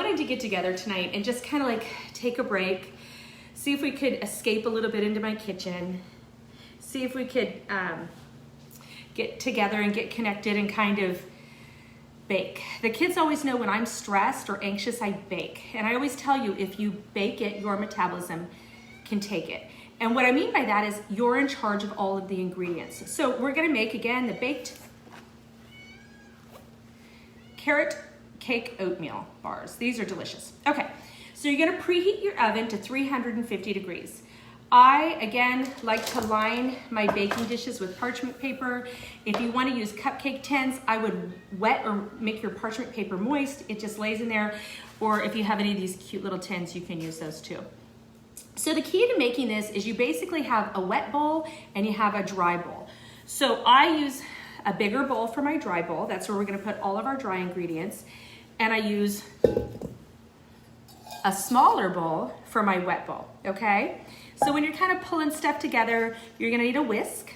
wanted to get together tonight and just kind of like take a break, see if we could escape a little bit into my kitchen, see if we could get together and get connected and kind of bake. The kids always know when I'm stressed or anxious, I bake. And I always tell you, if you bake it, your metabolism can take it. And what I mean by that is you're in charge of all of the ingredients. So we're gonna make, again, the baked carrot cake oatmeal bars. These are delicious. Okay, so you're gonna preheat your oven to 350 degrees. I, again, like to line my baking dishes with parchment paper. If you wanna use cupcake tins, I would wet or make your parchment paper moist. It just lays in there. Or if you have any of these cute little tins, you can use those too. So the key to making this is you basically have a wet bowl and you have a dry bowl. So I use a bigger bowl for my dry bowl. That's where we're gonna put all of our dry ingredients. And I use a smaller bowl for my wet bowl, okay? So when you're kind of pulling stuff together, you're gonna need a whisk.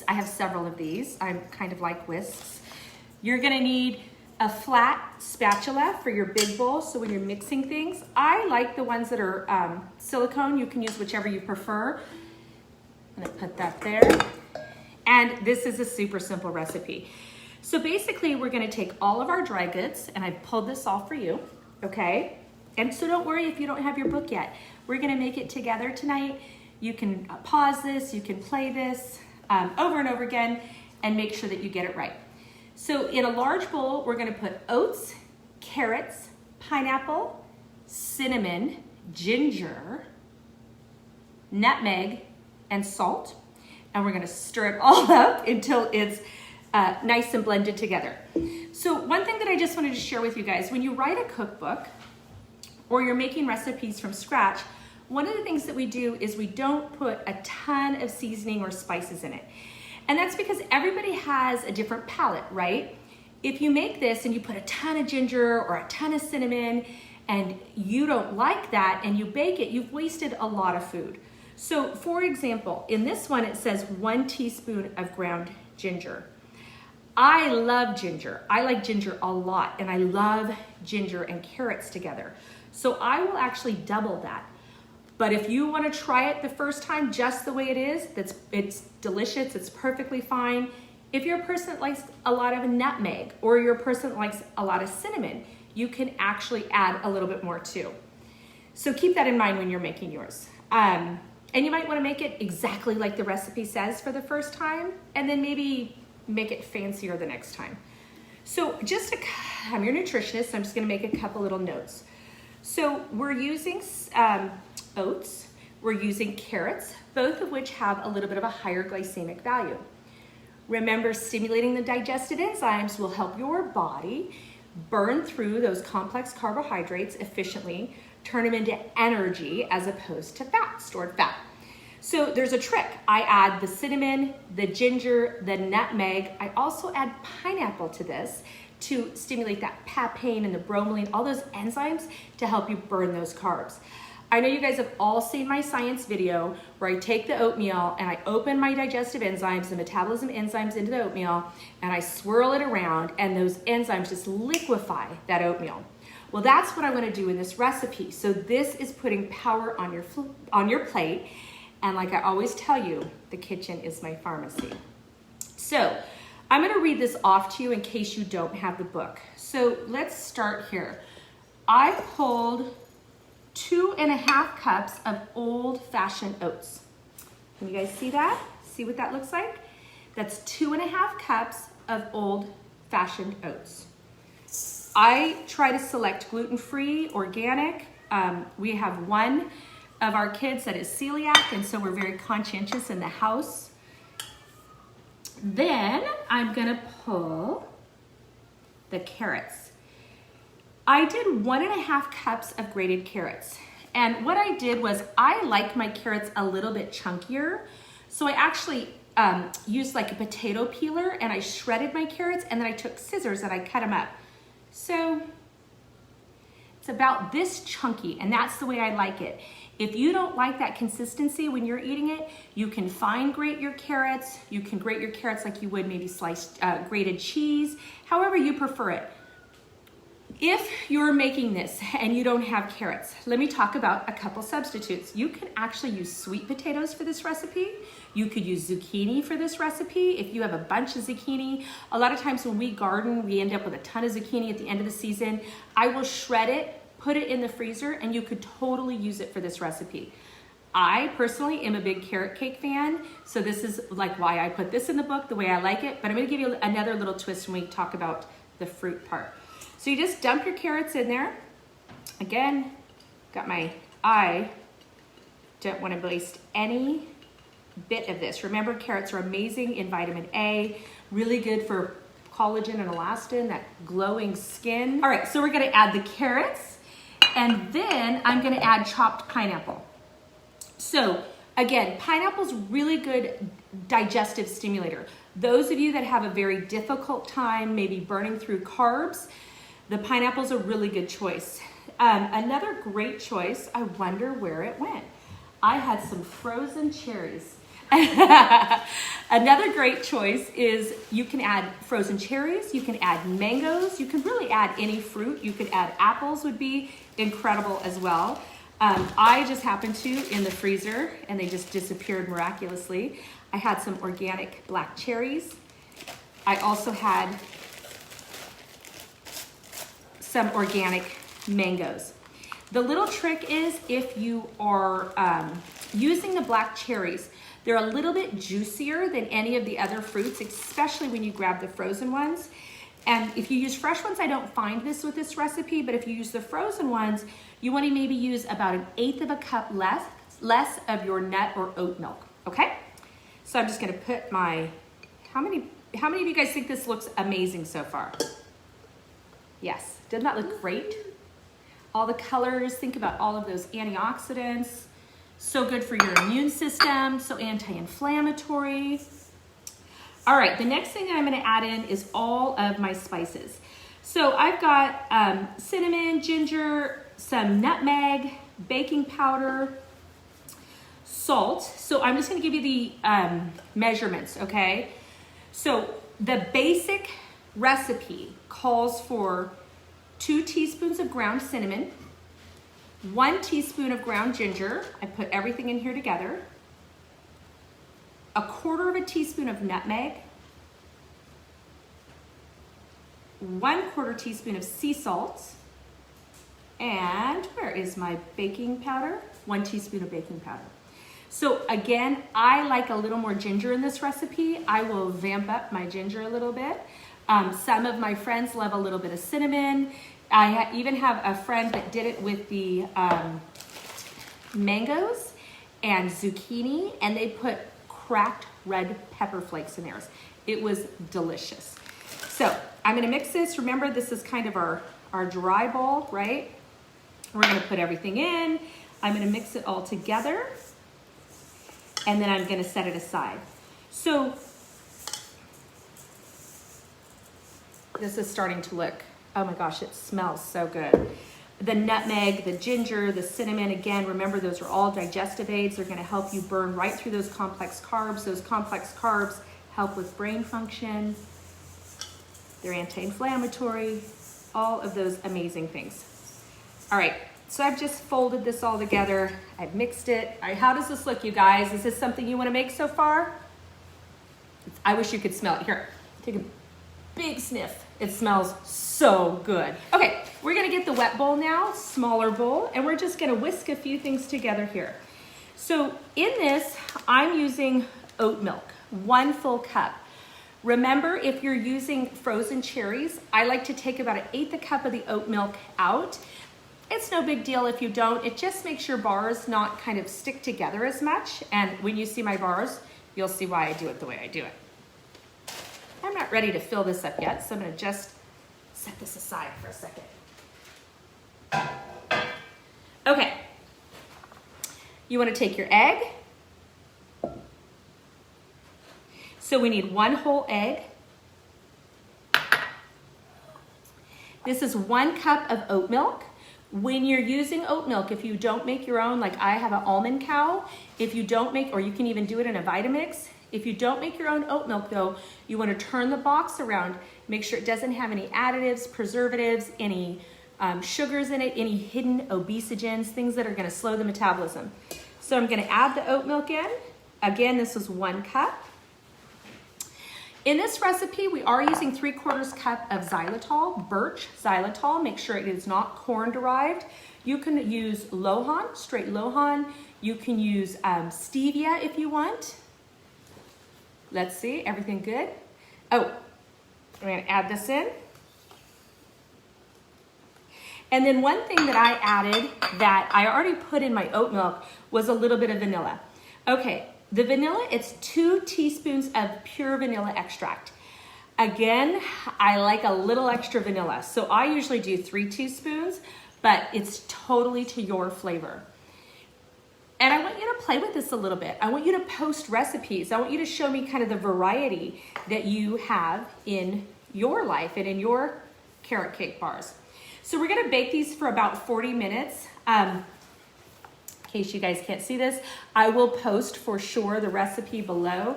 I have several of these. I kind of like whisks. You're gonna need a flat spatula for your big bowl, so when you're mixing things. I like the ones that are silicone. You can use whichever you prefer. I'm gonna put that there. And this is a super simple recipe. So basically, we're gonna take all of our dry goods, and I pulled this all for you, okay? And so don't worry if you don't have your book yet. We're gonna make it together tonight. You can pause this, you can play this over and over again, and make sure that you get it right. So in a large bowl, we're gonna put oats, carrots, pineapple, cinnamon, ginger, nutmeg, and salt. And we're gonna stir it all up until it's nice and blended together. So one thing that I just wanted to share with you guys, when you write a cookbook or you're making recipes from scratch, one of the things that we do is we don't put a ton of seasoning or spices in it. And that's because everybody has a different palate, right? If you make this and you put a ton of ginger or a ton of cinnamon and you don't like that and you bake it, you've wasted a lot of food. So for example, in this one, it says 1 teaspoon of ground ginger. I love ginger. I like ginger a lot, and I love ginger and carrots together. So I will actually double that. But if you want to try it the first time just the way it is, it's delicious, it's perfectly fine. If you're a person that likes a lot of nutmeg or you're a person that likes a lot of cinnamon, you can actually add a little bit more too. So keep that in mind when you're making yours. And you might want to make it exactly like the recipe says for the first time, and then maybe make it fancier the next time. So I'm your nutritionist, so I'm just going to make a couple little notes. So we're using oats, we're using carrots, both of which have a little bit of a higher glycemic value. Remember, stimulating the digestive enzymes will help your body burn through those complex carbohydrates efficiently, turn them into energy as opposed to fat, stored fat. So there's a trick. I add the cinnamon, the ginger, the nutmeg. I also add pineapple to this to stimulate that papain and the bromelain, all those enzymes to help you burn those carbs. I know you guys have all seen my science video where I take the oatmeal and I open my digestive enzymes, the metabolism enzymes into the oatmeal, and I swirl it around, and those enzymes just liquefy that oatmeal. Well, that's what I want to do in this recipe. So this is putting power on your plate. And like I always tell you, the kitchen is my pharmacy. So I'm going to read this off to you in case you don't have the book. So let's start here. I pulled 2.5 cups of old-fashioned oats. Can you guys see that? See what that looks like? That's 2.5 cups of old-fashioned oats. I try to select gluten-free, organic. We have one of our kids that is celiac, and so we're very conscientious in the house. Then I'm gonna pull the carrots. I did 1.5 cups of grated carrots. And what I did was I like my carrots a little bit chunkier. So I actually used like a potato peeler and I shredded my carrots, and then I took scissors and I cut them up. So it's about this chunky, and that's the way I like it. If you don't like that consistency when you're eating it, you can fine grate your carrots. You can grate your carrots like you would maybe sliced grated cheese, however you prefer it. If you're making this and you don't have carrots, let me talk about a couple substitutes. You can actually use sweet potatoes for this recipe. You could use zucchini for this recipe. If you have a bunch of zucchini, a lot of times when we garden, we end up with a ton of zucchini at the end of the season. I will shred it, put it in the freezer, and you could totally use it for this recipe. I personally am a big carrot cake fan, so this is like why I put this in the book, the way I like it, but I'm gonna give you another little twist when we talk about the fruit part. So you just dump your carrots in there. Again, I don't want to waste any bit of this. Remember, carrots are amazing in vitamin A, really good for collagen and elastin, that glowing skin. All right, so we're gonna add the carrots, and then I'm gonna add chopped pineapple. So again, pineapple's really good digestive stimulator. Those of you that have a very difficult time maybe burning through carbs, the pineapple's a really good choice. Another great choice, I wonder where it went. I had some frozen cherries. Another great choice is you can add frozen cherries, you can add mangoes, you can really add any fruit. You could add apples, would be incredible as well. I just happened to in the freezer and they just disappeared miraculously. I had some organic black cherries. I also had some organic mangoes. The little trick is if you are using the black cherries, they're a little bit juicier than any of the other fruits, especially when you grab the frozen ones. And if you use fresh ones, I don't find this with this recipe, but if you use the frozen ones, you want to maybe use about 1/8 of a cup less of your nut or oat milk, okay? So I'm just gonna put my, how many of you guys think this looks amazing so far? Yes, doesn't that look great? All the colors, think about all of those antioxidants. So good for your immune system, so anti-inflammatory. All right, the next thing that I'm gonna add in is all of my spices. So I've got cinnamon, ginger, some nutmeg, baking powder, salt. So I'm just gonna give you the measurements, okay? So the basic recipe calls for 2 teaspoons of ground cinnamon, 1 teaspoon of ground ginger. I put everything in here together. 1/4 teaspoon of nutmeg, 1/4 teaspoon of sea salt, and where is my baking powder? 1 teaspoon of baking powder. So again, I like a little more ginger in this recipe. I will vamp up my ginger a little bit. Some of my friends love a little bit of cinnamon. I even have a friend that did it with the mangoes and zucchini, and they put cracked red pepper flakes in theirs. It was delicious. So I'm gonna mix this. Remember, this is kind of our dry ball, right? We're gonna put everything in. I'm gonna mix it all together, and then I'm gonna set it aside. So this is starting to look, oh my gosh, it smells so good. The nutmeg, the ginger, the cinnamon, again, remember those are all digestive aids. They're gonna help you burn right through those complex carbs. Those complex carbs help with brain function. They're anti-inflammatory, all of those amazing things. All right, so I've just folded this all together. I've mixed it. All right, how does this look, you guys? Is this something you wanna make so far? I wish you could smell it. Here, take a big sniff. It smells so good. Okay, we're gonna get the wet bowl now, smaller bowl, and we're just gonna whisk a few things together here. So in this, I'm using oat milk, 1 full cup. Remember, if you're using frozen cherries, I like to take about 1/8 cup of the oat milk out. It's no big deal if you don't. It just makes your bars not kind of stick together as much. And when you see my bars, you'll see why I do it the way I do it. I'm not ready to fill this up yet, so I'm gonna just set this aside for a second. Okay, you wanna take your egg. So we need 1 whole egg. This is 1 cup of oat milk. When you're using oat milk, if you don't make your own, like I have an almond cow, if you don't make, or you can even do it in a Vitamix, if you don't make your own oat milk though, you wanna turn the box around, make sure it doesn't have any additives, preservatives, any sugars in it, any hidden obesogens, things that are gonna slow the metabolism. So I'm gonna add the oat milk in. Again, this is 1 cup. In this recipe, we are using 3/4 cup of xylitol, birch xylitol. Make sure it is not corn derived. You can use lohan, straight lohan. You can use stevia if you want. Let's see, everything good? Oh, I'm gonna add this in. And then one thing that I added that I already put in my oat milk was a little bit of vanilla. Okay, the vanilla, it's 2 teaspoons of pure vanilla extract. Again, I like a little extra vanilla. So I usually do 3 teaspoons, but it's totally to your flavor. And I want you to play with this a little bit. I want you to post recipes. I want you to show me kind of the variety that you have in your life and in your carrot cake bars. So we're gonna bake these for about 40 minutes. In case you guys can't see this, I will post for sure the recipe below.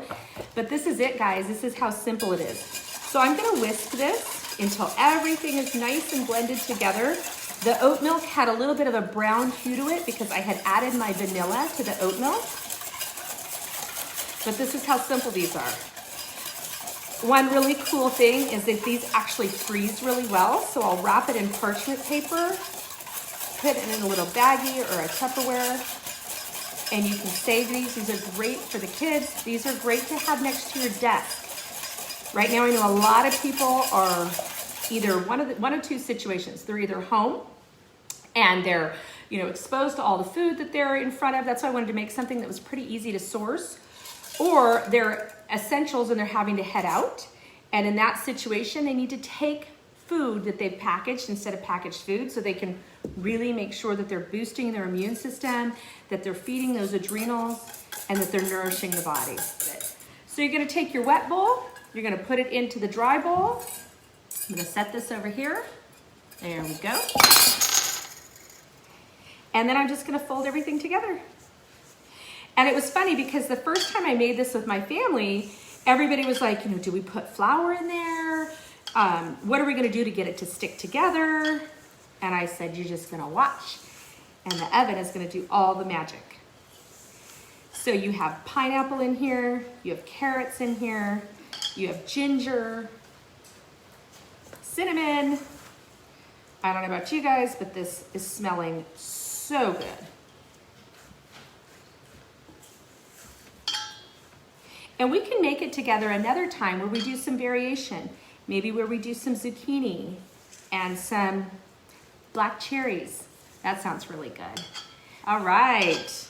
But this is it, guys. This is how simple it is. So I'm gonna whisk this until everything is nice and blended together. The oat milk had a little bit of a brown hue to it because I had added my vanilla to the oat milk. But this is how simple these are. One really cool thing is that these actually freeze really well. So I'll wrap it in parchment paper, put it in a little baggie or a Tupperware, and you can save these. These are great for the kids. These are great to have next to your desk. Right now I know a lot of people are either one of 2 situations. They're either home and they're exposed to all the food that they're in front of. That's why I wanted to make something that was pretty easy to source. Or they're essentials and they're having to head out. And in that situation, they need to take food that they've packaged instead of packaged food so they can really make sure that they're boosting their immune system, that they're feeding those adrenals, and that they're nourishing the body. So you're gonna take your wet bowl, you're gonna put it into the dry bowl. I'm gonna set this over here. There we go. And then I'm just gonna fold everything together. And it was funny because the first time I made this with my family, everybody was like, do we put flour in there? What are we gonna do to get it to stick together? And I said, you're just gonna watch. And the oven is gonna do all the magic. So you have pineapple in here, you have carrots in here, you have ginger, cinnamon. I don't know about you guys, but this is smelling so good. And we can make it together another time where we do some variation. Maybe where we do some zucchini and some black cherries. That sounds really good. All right.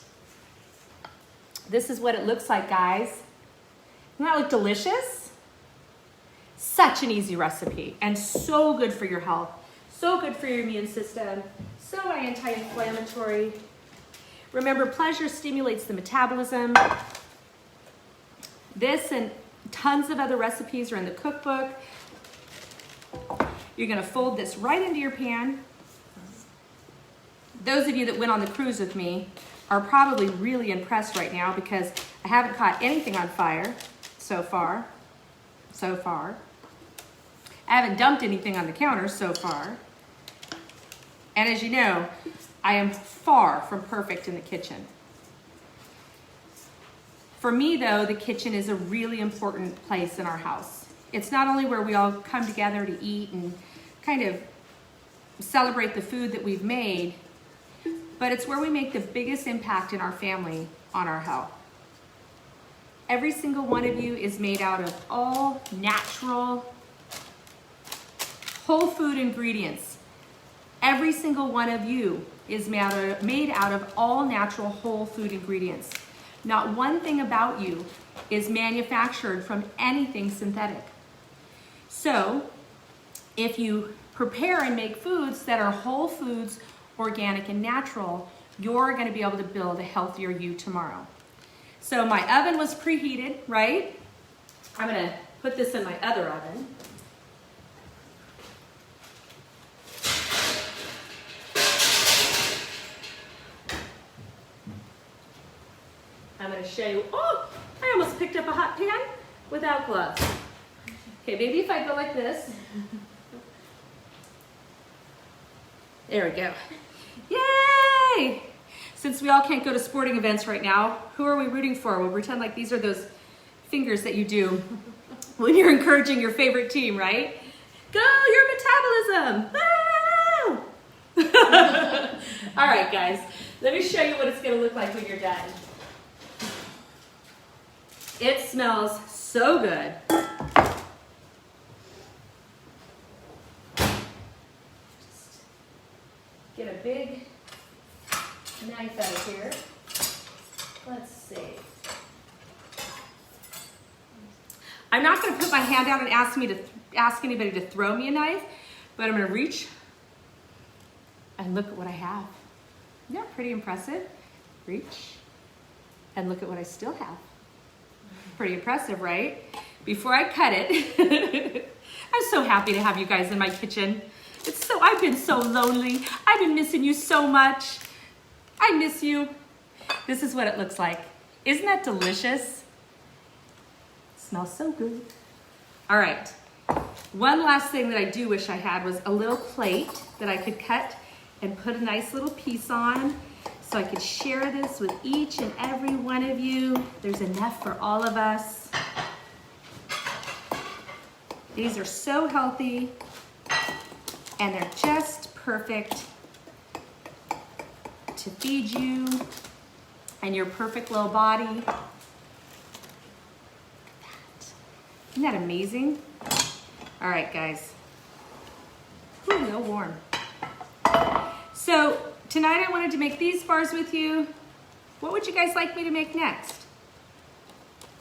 This is what it looks like, guys. Doesn't that look delicious? Such an easy recipe and so good for your health. So good for your immune system. So anti-inflammatory. Remember, pleasure stimulates the metabolism. This and tons of other recipes are in the cookbook. You're gonna fold this right into your pan. Those of you that went on the cruise with me are probably really impressed right now because I haven't caught anything on fire so far. I haven't dumped anything on the counter so far. And as you know, I am far from perfect in the kitchen. For me though, the kitchen is a really important place in our house. It's not only where we all come together to eat and kind of celebrate the food that we've made, but it's where we make the biggest impact in our family on our health. Every single one of you is made out of all natural, whole food ingredients. Every single one of you is made out of all natural whole food ingredients. Not one thing about you is manufactured from anything synthetic. So if you prepare and make foods that are whole foods, organic and natural, you're gonna be able to build a healthier you tomorrow. So my oven was preheated, right? I'm gonna put this in my other oven. I'm gonna show you, oh, I almost picked up a hot pan without gloves. Okay, maybe if I go like this. There we go. Yay! Since we all can't go to sporting events right now, who are we rooting for? We'll pretend like these are those fingers that you do when you're encouraging your favorite team, right? Go, your metabolism! Ah! All right, guys, let me show you what it's gonna look like when you're done. It smells so good. Just get a big knife out of here. Let's see. I'm not going to put my hand out and ask anybody to throw me a knife, but I'm going to reach and look at what I have. Isn't that pretty impressive? Reach and look at what I still have. Pretty impressive, right? Before I cut it, I'm so happy to have you guys in my kitchen. I've been so lonely. I've been missing you so much. I miss you. This is what it looks like. Isn't that delicious? It smells so good. All right. One last thing that I do wish I had was a little plate that I could cut and put a nice little piece on so I could share this with each and every one of you. There's enough for all of us. These are so healthy and they're just perfect to feed you and your perfect little body. Look at that. Isn't that amazing? All right, guys. Ooh, no warm. So tonight I wanted to make these bars with you. What would you guys like me to make next?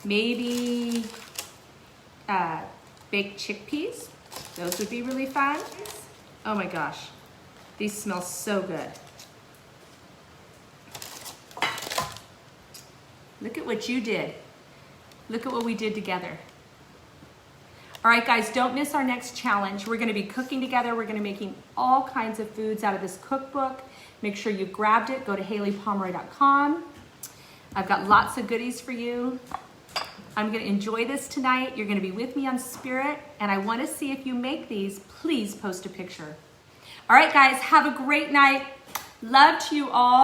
Maybe baked chickpeas. Those would be really fun. Oh my gosh, these smell so good. Look at what you did. Look at what we did together. All right, guys, don't miss our next challenge. We're gonna be cooking together. We're gonna be making all kinds of foods out of this cookbook. Make sure you grabbed it. Go to HayliePomroy.com. I've got lots of goodies for you. I'm gonna enjoy this tonight. You're gonna be with me on Spirit, and I wanna see if you make these. Please post a picture. All right, guys, have a great night. Love to you all.